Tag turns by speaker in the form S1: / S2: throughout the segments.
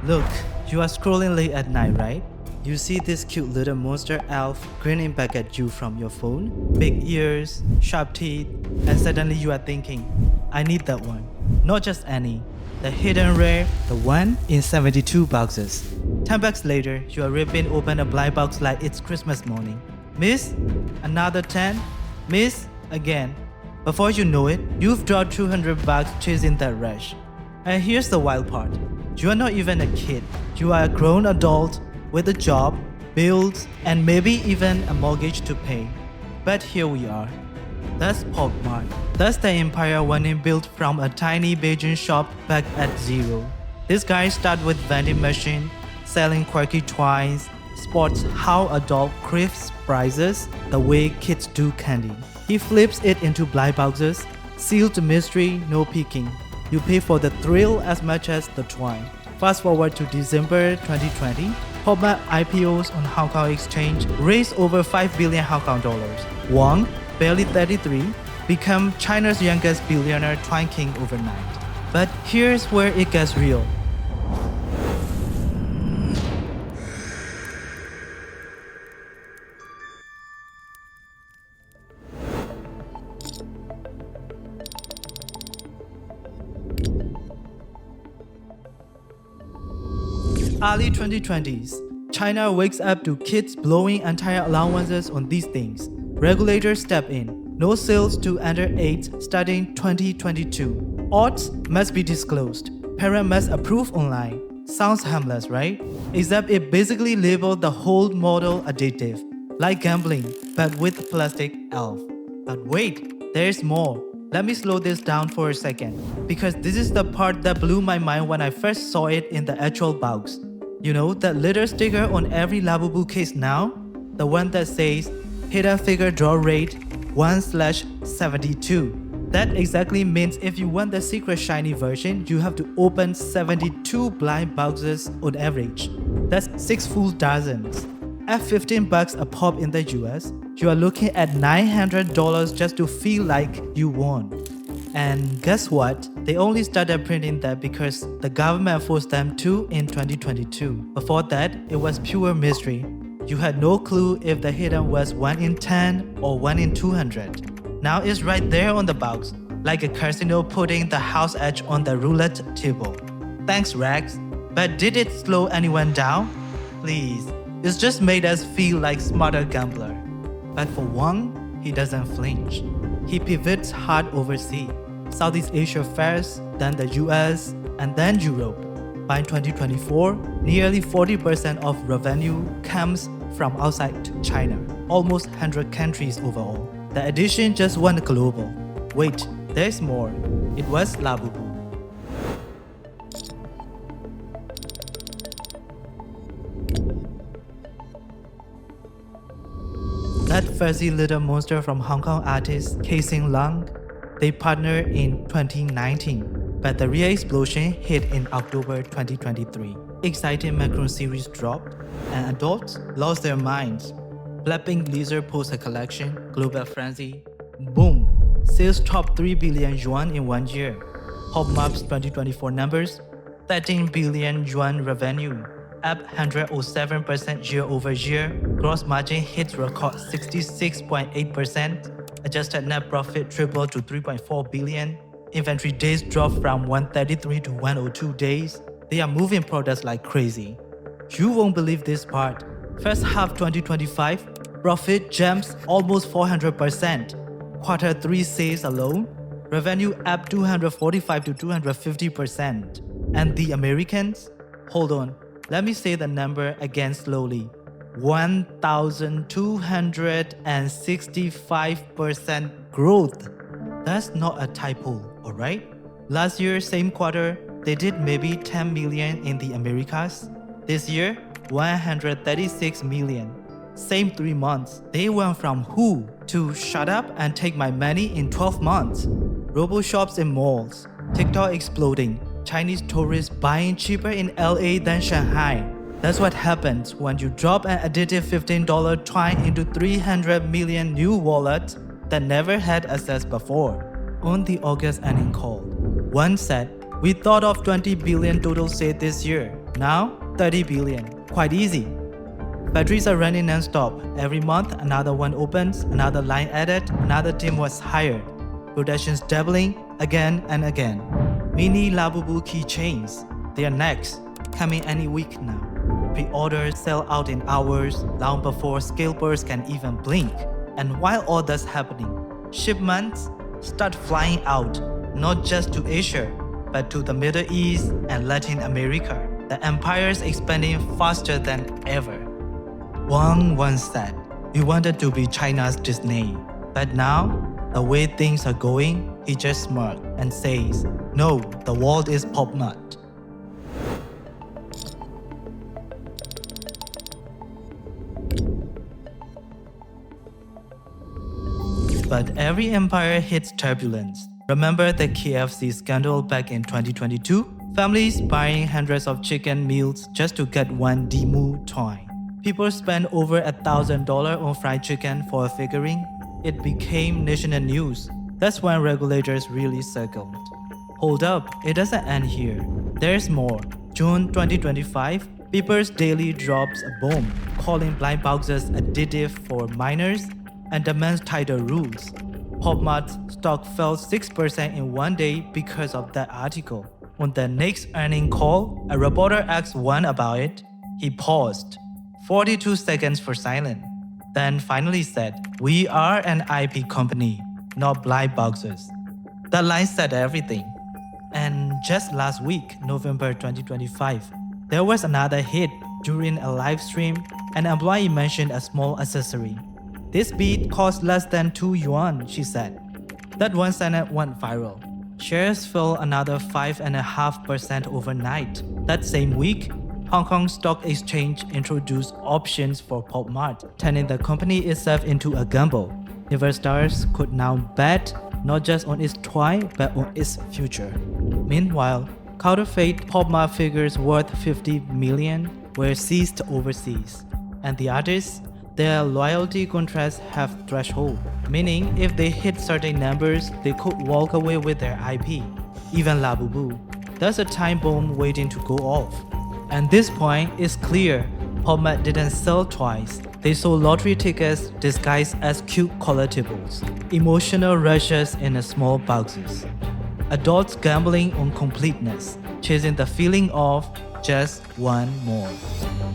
S1: Look, you are scrolling late at night, right? You see this cute little monster elf grinning back at you from your phone, big ears, sharp teeth, and suddenly you are thinking, I need that one. Not just any, the hidden rare, the one in 72 boxes. 10 bucks later, you are ripping open a blind box like it's Christmas morning. Miss? Another 10? Miss? Again. Before you know it, you've dropped 200 bucks chasing that rush. And here's the wild part. You are not even a kid. You are a grown adult with a job, bills, and maybe even a mortgage to pay. But here we are. That's Pop Mart. That's the empire Wang Ning built from a tiny Beijing shop back at zero. This guy started with vending machine, selling quirky toys, spots how adult crisps prices the way kids do candy. He flips it into blind boxes, sealed mystery, no peeking. You pay for the thrill as much as the toy. Fast forward to December 2020, Pop Mart IPOs on Hong Kong Exchange raised over 5 billion Hong Kong dollars. Wang, barely 33, became China's youngest billionaire toy king overnight. But here's where it gets real. Early 2020s, China wakes up to kids blowing entire allowances on these things. Regulators step in. No sales to under 8 starting 2022. Odds must be disclosed. Parent must approve online. Sounds harmless, right? Except it basically labeled the whole model addictive. Like gambling, but with plastic elf. But wait, there's more. Let me slow this down for a second, because this is the part that blew my mind when I first saw it in the actual box. You know that little sticker on every Labubu case now? The one that says hidden figure draw rate 1/72. That exactly means if you want the secret shiny version, you have to open 72 blind boxes on average. That's 6 full dozens. At 15 bucks a pop in the US, you are looking at $900 just to feel like you won. And guess what? They only started printing that because the government forced them to in 2022. Before that, it was pure mystery. You had no clue if the hidden was 1 in 10 or 1 in 200. Now it's right there on the box, like a casino putting the house edge on the roulette table. Thanks, Rags. But did it slow anyone down? Please. It's just made us feel like smarter gambler. But for Wang, he doesn't flinch. He pivots hard overseas. Southeast Asia first, then the US, and then Europe. By 2024, nearly 40% of revenue comes from outside China, almost 100 countries overall. The addition just went global. Wait, there's more. It was Labubu. That fuzzy little monster from Hong Kong artist Casing Lang, they partnered in 2019, but the real explosion hit in October 2023. Exciting Macron series dropped, and adults lost their minds. Blackpink Lizard posts a collection, Global Frenzy. Boom! Sales topped 3 billion yuan in 1 year. Pop Mart's 2024 numbers, 13 billion yuan revenue, up 107% year over year. Gross margin hits record 66.8%. Adjusted net profit tripled to 3.4 billion. Inventory days dropped from 133 to 102 days. They are moving products like crazy. You won't believe this part. First half 2025, profit jumps almost 400%. Quarter 3 sales alone, revenue up 245 to 250%. And the Americans? Hold on, let me say the number again slowly. 1,265% growth. That's not a typo, alright? Last year, same quarter, they did maybe 10 million in the Americas. This year, 136 million. Same 3 months. They went from who to shut up and take my money in 12 months. Robo shops in malls. TikTok exploding. Chinese tourists buying cheaper in LA than Shanghai. That's what happens when you drop an addictive $15 toy into 300 million new wallets that never had access before. On the August earnings call, one said, "We thought of 20 billion total sales this year. Now, 30 billion. Quite easy. Factories are running non-stop. Every month, another one opens, another line added, another team was hired. Production's doubling again and again. Mini Labubu keychains. They are next, coming any week now. Pre-orders sell out in hours, long before scalpers can even blink. And while all that's happening, shipments start flying out, not just to Asia, but to the Middle East and Latin America. The empire's expanding faster than ever. Wang once said, "We wanted to be China's Disney." But now, the way things are going, he just smirks and says, "No, the world is Pop Mart." But every empire hits turbulence. Remember the KFC scandal back in 2022? Families buying hundreds of chicken meals just to get one Demu toy. People spend over $1,000 on fried chicken for a figurine. It became national news. That's when regulators really circled. Hold up, it doesn't end here. There's more. June 2025, People's Daily drops a bomb, calling blind boxes addictive for minors and demands tighter rules. Pop Mart's stock fell 6% in one day because of that article. On the next earnings call, a reporter asked Wang about it. He paused, 42 seconds for silence, then finally said, "We are an IP company, not blind boxes." That line said everything. And just last week, November 2025, there was another hit. During a live stream, an employee mentioned a small accessory. "This bead cost less than 2 yuan, she said. That one sentence went viral. Shares fell another 5.5% overnight. That same week, Hong Kong Stock Exchange introduced options for Pop Mart, turning the company itself into a gamble. Investors could now bet not just on its toy, but on its future. Meanwhile, counterfeit Pop Mart figures worth 50 million were seized overseas. And the artists, their loyalty contracts have threshold, meaning if they hit certain numbers, they could walk away with their IP. Even Labubu, there's a time bomb waiting to go off. At this point, it's clear Pop Mart didn't sell toys. They sold lottery tickets disguised as cute collectibles, emotional rushes in a small boxes. Adults gambling on completeness, chasing the feeling of just one more.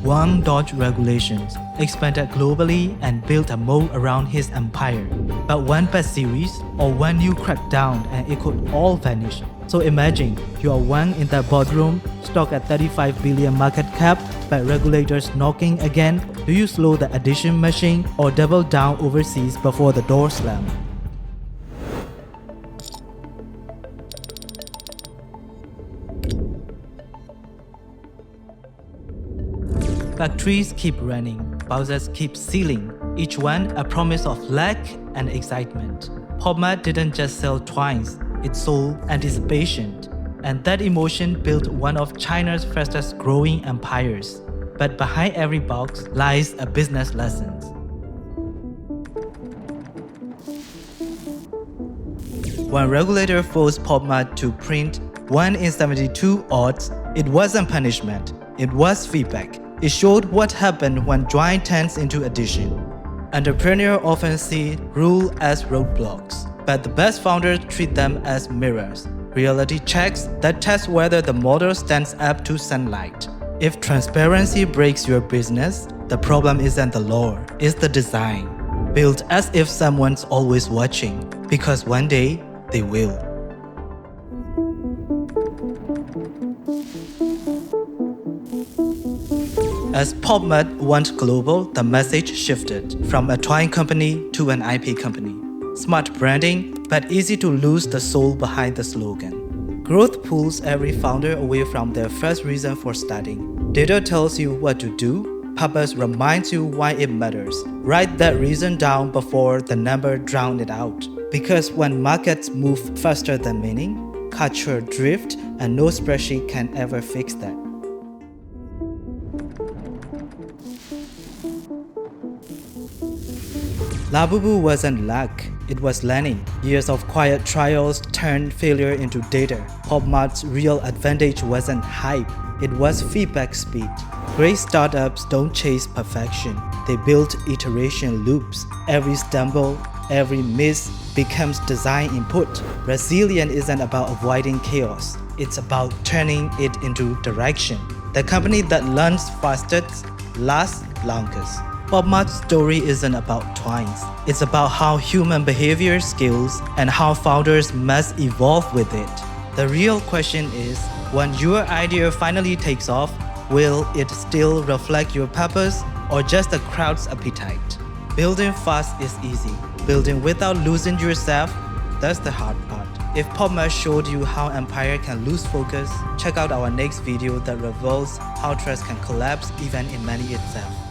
S1: Wang dodged regulations, expanded globally, and built a moat around his empire. But one bad series or one new crackdown and it could all vanish. So imagine you are Wang in that boardroom, stock at 35 billion market cap, but regulators knocking again. Do you slow the addition machine or double down overseas before the door slam? Factories keep running, boxes keep sealing, each one a promise of luck and excitement. Pop Mart didn't just sell toys, it sold anticipation. And that emotion built one of China's fastest growing empires. But behind every box lies a business lesson. When regulator forced Pop Mart to print 1 in 72 odds, it wasn't punishment, it was feedback. It showed what happened when drawing turns into addition. Entrepreneurs often see rules as roadblocks, but the best founders treat them as mirrors, reality checks that test whether the model stands up to sunlight. If transparency breaks your business, the problem isn't the law, it's the design. Built as if someone's always watching, because one day they will. As Pop Mart went global, the message shifted from a toy company to an IP company. Smart branding, but easy to lose the soul behind the slogan. Growth pulls every founder away from their first reason for starting. Data tells you what to do, purpose reminds you why it matters. Write that reason down before the number drowns it out. Because when markets move faster than meaning, culture drift, and no spreadsheet can ever fix that. Labubu wasn't luck, it was learning. Years of quiet trials turned failure into data. Pop Mart's real advantage wasn't hype, It was feedback speed. Great startups don't chase perfection. They build iteration loops. Every stumble, every miss becomes design input. Resilience isn't about avoiding chaos. It's about turning it into direction. The company that learns fastest lasts longest. Pop Mart's story isn't about twines. It's about how human behavior scales and how founders must evolve with it. The real question is, when your idea finally takes off, will it still reflect your purpose or just the crowd's appetite? Building fast is easy. Building without losing yourself, that's the hard part. If Pop Mart showed you how empire can lose focus, check out our next video that reveals how trust can collapse even in money itself.